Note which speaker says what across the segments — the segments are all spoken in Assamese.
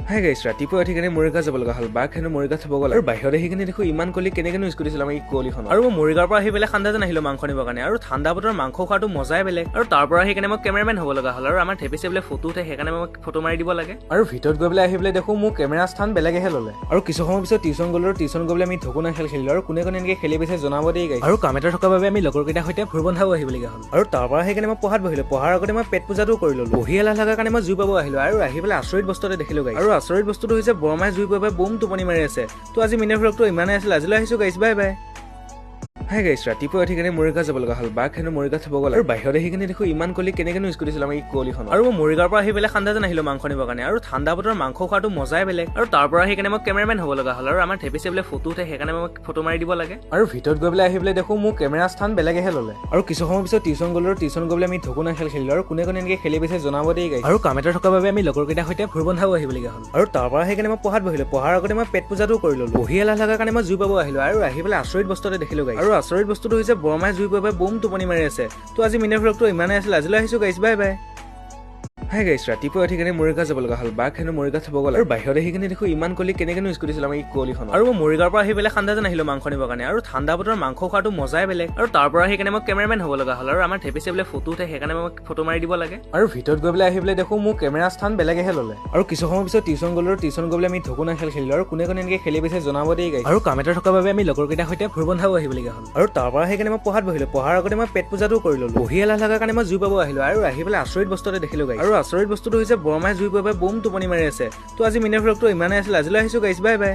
Speaker 1: হাই গাইছ ৰাতিপুৱা উঠি কিনে মৰিগাঁও যাব লগা হ'ল বাঘ হেনো মৰিগাঁও থ'ব গ'ল আৰু বাহিৰত আহি কিনে দেখো ইমান কলি কেনেকেনো ইউজ কৰিছিল আমাৰ এই কুঁৱলীখন আৰু মই মৰিগাঁৱৰ পৰা আহি পেলাই ঠাণ্ডাতে নাহিলো মাংস নিবৰ কাৰণে আৰু ঠাণ্ডা বতৰৰ মাংস খোৱাটো মজাই বেলেগ আৰু তাৰ পৰা আহি কিনে মই কেমেৰামেন হ'ব লগা হ'ল আৰু আমাৰ থেপিছে বোলে ফটো উঠে সেইকাৰণে মই ফটো মাৰি দিব লাগে আৰু ভিতৰত গৈ পেলাই আহি পেলাই দেখো মোৰ কেমেৰা স্থান বেলেগেহে ল'লে আৰু কিছু সময় পিছত টিউচন গ'লো টিউচন গৈ পেলাই আমি ঢকুনা খেল খেলিলো আৰু কোনে কোনে এনেকৈ খেলি পিছে জনাব দেই গাইছ আৰু কাম এটা থকাৰ বাবে আমি লগৰকেইটাৰ সৈতে ফুৰবন্ধাও আহিবলগীয়া হ'ল আৰু তাৰ পৰা আহি কিনে মই পঢ়াত বহিলো পঢ়াৰ আগতে মই পেট পূজাটো কৰি ল'লো বহি এলাহ লগাৰ কাৰণে মই জুই পাব আহিলো আৰু আহি পেলাই আচৰিত বস্তু এটা দেখিলো গাইছ আৰু আচৰিত বস্তুটো হৈছে বৰমাই জুই পাব বুম টোপনি মাৰি আছে তো আজি মিনাৰ ভ্লগটো ইমানেই আছিল আজিলৈ আহিছো গাইছ বাই বাই হাই গাইছ ৰাতিপুৱা উঠি কিনে মৰিগাঁও যাব লগা হ'ল বাঘ হেনো মৰিগাঁও থ'ব গ'ল আৰু বাহিৰত আহি কিনে দেখো ইমান কলি কেনেকেনো ইউজ কৰিছিল আমাৰ এই কুঁৱলীখন আৰু মই মৰিগাঁৱৰ পৰা আহি পেলাই ঠাণ্ডাতে নাহিলো মাংস নিবৰ কাৰণে আৰু ঠাণ্ডা বতৰৰ মাংস খোৱাটো মজাই বেলেগ আৰু তাৰ পৰা আহি কিনে মই কেমেৰামেন হ'ব লগা হ'ল আৰু আমাৰ থেপিছে বোলে ফটো উঠে সেইকাৰণে মই ফটো মাৰি দিব লাগে আৰু ভিতৰত গৈ পেলাই আহি পেলাই দেখো মোৰ কেমেৰা স্থান বেলেগেহে ল'লে আৰু কিছু সময় পিছত টিউচন গ'লো টিউচন গৈ পেলাই আমি ঢকুনা খেল খেলিলো আৰু কোনে কোনে এনেকৈ খেলি পিছে জনাব দেই গাইছ আৰু কাম এটা থকাৰ বাবে আমি লগৰকেইটাৰ সৈতে ফুৰবন্ধাও আহিবলগীয়া হ'ল আৰু তাৰ পৰা আহি কিনে মই পঢ়াত বহিলো পঢ়াৰ আগতে মই পেট পূজাটো কৰি ল'লো বহি এলাহ লগাৰ কাৰণে মই জুই পাব আহিলো আৰু আহি পেলাই আচৰিত বস্তু এটা দেখিলো গাইছ আৰু আচৰিত বস্তুটো হৈছে বৰমাই জুই পাব বুম টোপনি মাৰি আছে তো আজি মিনাৰ ভ্লগটো ইমানেই আছিল আজিলৈ আহিছো গাইছ বাই বাই হাই গাইছ ৰাতিপুৱা উঠি কিনে মৰিগাঁও যাব লগা হ'ল বাঘ হেনো মৰিগাঁও থ'ব গ'ল আৰু বাহিৰত আহি কিনে দেখো ইমান কলি কেনেকেনো ইউজ কৰিছিল আমাৰ এই কুঁৱলীখন আৰু মই মৰিগাঁৱৰ পৰা আহি পেলাই ঠাণ্ডাতে নাহিলো মাংস নিবৰ কাৰণে আৰু ঠাণ্ডা বতৰৰ মাংস খোৱাটো মজাই বেলেগ আৰু তাৰ পৰা আহি কিনে মই কেমেৰামেন হ'ব লগা হ'ল আৰু আমাৰ থেপিছে বোলে ফটো উঠে সেইকাৰণে মই ফটো মাৰি দিব লাগে আৰু ভিতৰত গৈ পেলাই আহি পেলাই দেখো মোৰ কেমেৰা স্থান বেলেগেহে ল'লে আৰু কিছু সময় পিছত টিউচন গ'লো টিউচন গৈ পেলাই আমি ঢকুনা খেল খেলিলো আৰু কোনে কোনে এনেকৈ খেলি পিছে জনাব দেই গাইছ আৰু কাম এটা থকাৰ বাবে আমি লগৰকেইটাৰ সৈতে ফুৰবন্ধাও আহিবলগীয়া হ'ল আৰু তাৰ পৰা আহি কিনে মই পঢ়াত বহিলো পঢ়াৰ আগতে মই পেট পূজাটো কৰি ল'লো বহি এলাহ লগাৰ কাৰণে মই জুই পাব আহিলো আৰু আহি পেলাই আচৰিত বস্তু এটা দেখিলো গাইছ আৰু আচৰিত বস্তুটো হৈছে বৰমাই জুই পাব বুম টোপনি মাৰি আছে তো আজি মিনাৰ ভ্লগটো ইমানেই আছিল আজিলৈ আহিছো গাইছ বাই বাই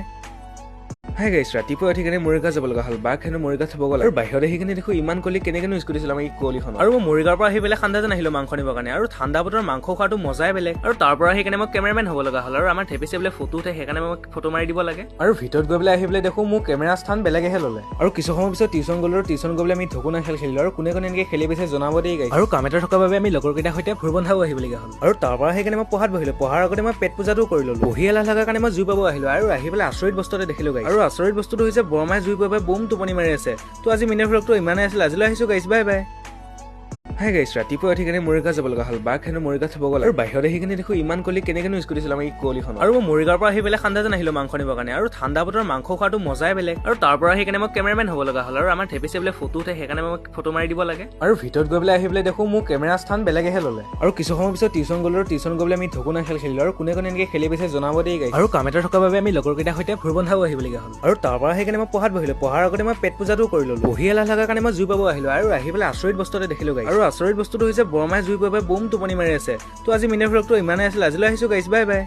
Speaker 1: হাই গাইছ ৰাতিপুৱা উঠি কিনে মৰিগাঁও যাব লগা হ'ল বাঘ হেনো মৰিগাঁও থ'ব গ'ল আৰু বাহিৰত আহি কিনে দেখো ইমান কলি কেনেকেনো ইউজ কৰিছিল আমাৰ এই কুঁৱলীখন আৰু মই মৰিগাঁৱৰ পৰা আহি পেলাই ঠাণ্ডাতে নাহিলো মাংস নিবৰ কাৰণে আৰু ঠাণ্ডা বতৰৰ মাংস খোৱাটো মজাই বেলেগ আৰু তাৰ পৰা আহি কিনে মই কেমেৰামেন হ'ব লগা হ'ল আৰু আমাৰ থেপিছে বোলে ফটো উঠে সেইকাৰণে মই ফটো মাৰি দিব লাগে আৰু ভিতৰত গৈ পেলাই আহি পেলাই দেখো মোৰ কেমেৰা স্থান বেলেগেহে ল'লে আৰু কিছু সময় পিছত টিউচন গ'লো টিউচন গৈ পেলাই আমি ঢকুনা খেল খেলিলো আৰু কোনে কোনে এনেকৈ খেলি পিছে জনাব দেই গাইছ আৰু কাম এটা থকাৰ বাবে আমি লগৰকেইটাৰ সৈতে ফুৰবন্ধাও আহিবলগীয়া হ'ল আৰু তাৰ পৰা আহি কিনে মই পঢ়াত বহিলো পঢ়াৰ আগতে মই পেট পূজাটো কৰি ল'লো বহি এলাহ লগাৰ কাৰণে মই জুই পাব আহিলো আৰু আহি পেলাই আচৰিত বস্তু এটা দেখিলো গাইছ আৰু আচৰিত বস্তুটো হৈছে বৰমাই জুই পাব বুম টোপনি মাৰি আছে তো আজি মিনাৰ ভ্লগটো ইমানেই আছিল আজিলৈ আহিছো গাইছ বাই বাই হাই গাইছ ৰাতিপুৱা উঠি কিনে মৰিগাঁও যাব লগা হ'ল বাঘ হেনো মৰিগাঁও থ'ব গ'ল আৰু বাহিৰত আহি কিনে দেখো ইমান কলি কেনেকেনো ইউজ কৰিছিল আমাৰ এই কুঁৱলীখন আৰু মই মৰিগাঁৱৰ পৰা আহি পেলাই ঠাণ্ডাতে নাহিলো মাংস নিবৰ কাৰণে আৰু ঠাণ্ডা বতৰৰ মাংস খোৱাটো মজাই বেলেগ আৰু তাৰ পৰা আহি কিনে মই কেমেৰামেন হ'ব লগা হ'ল আৰু আমাৰ থেপিছে বোলে ফটো উঠে সেইকাৰণে মই ফটো মাৰি দিব লাগে আৰু ভিতৰত গৈ পেলাই আহি পেলাই দেখো মোৰ কেমেৰা স্থান বেলেগেহে ল'লে আৰু কিছু সময় পিছত টিউচন গ'লো টিউচন গৈ পেলাই আমি ঢকুনা খেল খেলিলো আৰু কোনে কোনে এনেকৈ খেলি পিছে জনাব দেই গাইছ আৰু কাম এটা থকাৰ বাবে আমি লগৰকেইটাৰ সৈতে ফুৰবন্ধাও আহিবলগীয়া হ'ল আৰু তাৰ পৰা আহি কিনে মই পঢ়াত বহিলো পঢ়াৰ আগতে মই পেট পূজাটো কৰি ল'লো বহি এলাহ লগাৰ কাৰণে মই জুই পাব আহিলো আৰু আহি পেলাই আচৰিত বস্তু এটা দেখিলো গাইছ আৰু আচৰিত বস্তুটো হৈছে বৰমাই জুই পাব বুম টোপনি মাৰি আছে তো আজি মিনাৰ ভ্লগটো ইমানেই আছিল আজিলৈ আহিছো গাইছ বাই বাই